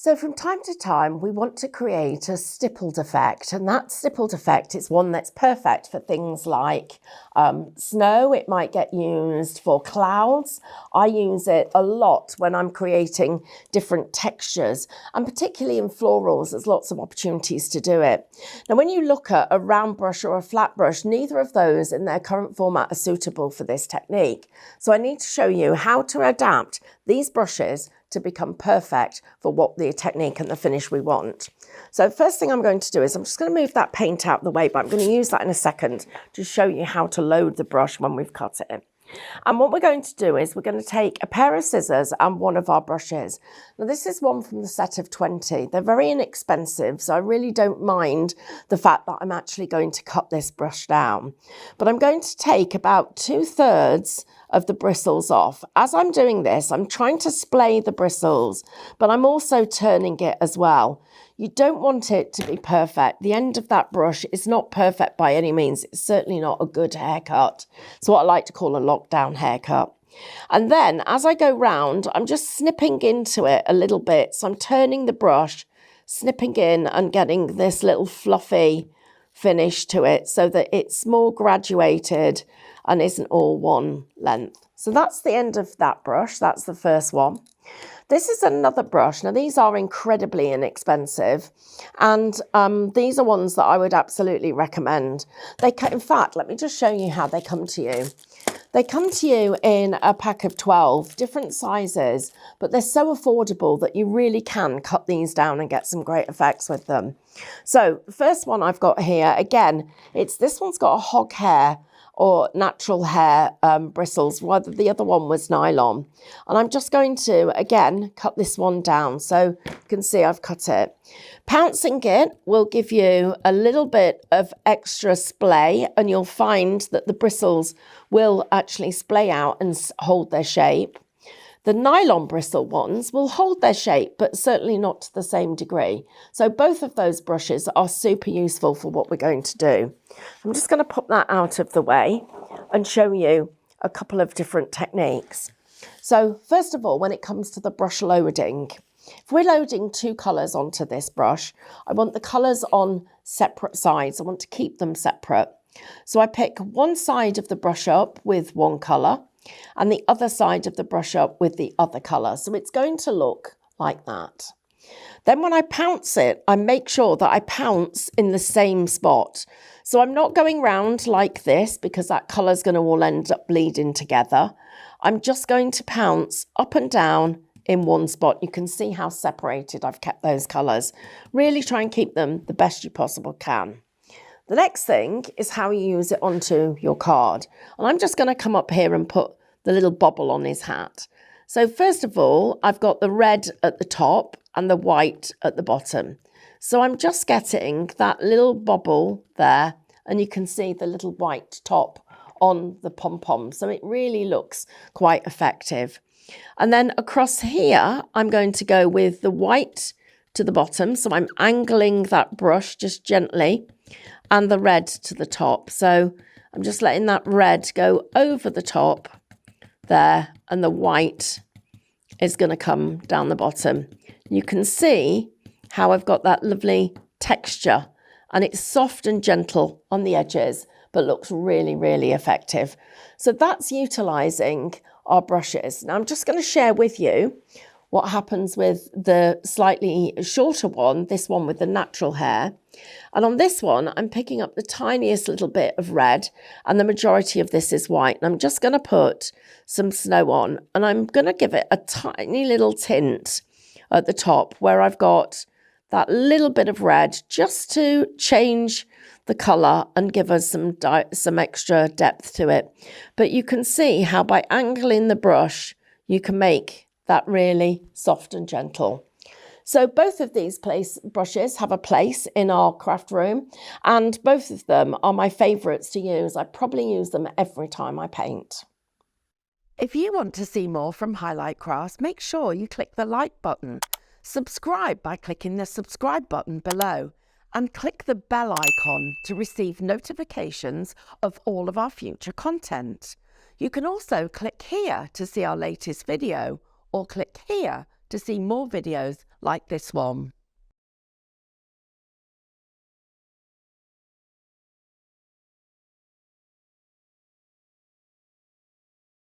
So from time to time, we want to create a stippled effect, and that stippled effect is one that's perfect for things like snow. It might get used for clouds. I use it a lot when I'm creating different textures, and particularly in florals, there's lots of opportunities to do it. Now, when you look at a round brush or a flat brush, neither of those in their current format are suitable for this technique. So I need to show you how to adapt these brushes to become perfect for what the technique and the finish we want. So first thing I'm going to do is I'm just going to move that paint out of the way, but I'm going to use that in a second to show you how to load the brush when we've cut it. And what we're going to do is we're going to take a pair of scissors and one of our brushes. Now this is one from the set of 20. They're very inexpensive, so I really don't mind the fact that I'm actually going to cut this brush down. But I'm going to take about 2/3 of the bristles off. As I'm doing this, I'm trying to splay the bristles, but I'm also turning it as well. You don't want it to be perfect. The end of that brush is not perfect by any means. It's certainly not a good haircut. It's what I like to call a lockdown haircut. And then as I go round, I'm just snipping into it a little bit. So I'm turning the brush, snipping in and getting this little fluffy finish to it so that it's more graduated and isn't all one length. So that's the end of that brush. That's the first one. This is another brush. Now these are incredibly inexpensive, and these are ones that I would absolutely recommend. In fact, let me just show you how they come to you. They come to you in a pack of 12 different sizes, but they're so affordable that you really can cut these down and get some great effects with them. So the first one I've got here, again, this one's got a hog hair or natural hair bristles, while the other one was nylon. And I'm just going to, again, cut this one down. So you can see I've cut it. Pouncing it will give you a little bit of extra splay, and you'll find that the bristles will actually splay out and hold their shape. The nylon bristle ones will hold their shape, but certainly not to the same degree. So both of those brushes are super useful for what we're going to do. I'm just going to put that out of the way and show you a couple of different techniques. So first of all, when it comes to the brush loading, if we're loading two colours onto this brush, I want the colours on separate sides. I want to keep them separate. So I pick one side of the brush up with one colour and the other side of the brush up with the other colour. So it's going to look like that. Then when I pounce it, I make sure that I pounce in the same spot. So I'm not going round like this because that colour is going to all end up bleeding together. I'm just going to pounce up and down in one spot. You can see how separated I've kept those colours. Really try and keep them the best you possibly can. The next thing is how you use it onto your card. And I'm just going to come up here and put the little bobble on his hat. So first of all, I've got the red at the top and the white at the bottom. So I'm just getting that little bobble there, and you can see the little white top on the pom-pom. So it really looks quite effective. And then across here, I'm going to go with the white to the bottom. So I'm angling that brush just gently, and the red to the top. So I'm just letting that red go over the top there, and the white is going to come down the bottom. You can see how I've got that lovely texture, and it's soft and gentle on the edges, but looks really, really effective. So that's utilising our brushes. Now I'm just going to share with you what happens with the slightly shorter one, this one with the natural hair. And on this one, I'm picking up the tiniest little bit of red, and the majority of this is white. And I'm just going to put some snow on, and I'm going to give it a tiny little tint at the top where I've got that little bit of red, just to change the colour and give us some extra depth to it. But you can see how by angling the brush, you can make that really soft and gentle. So both of these brushes have a place in our craft room, and both of them are my favourites to use. I probably use them every time I paint. If you want to see more from Highlight Crafts, make sure you click the like button. Subscribe by clicking the subscribe button below, and click the bell icon to receive notifications of all of our future content. You can also click here to see our latest video, or click here to see more videos like this one.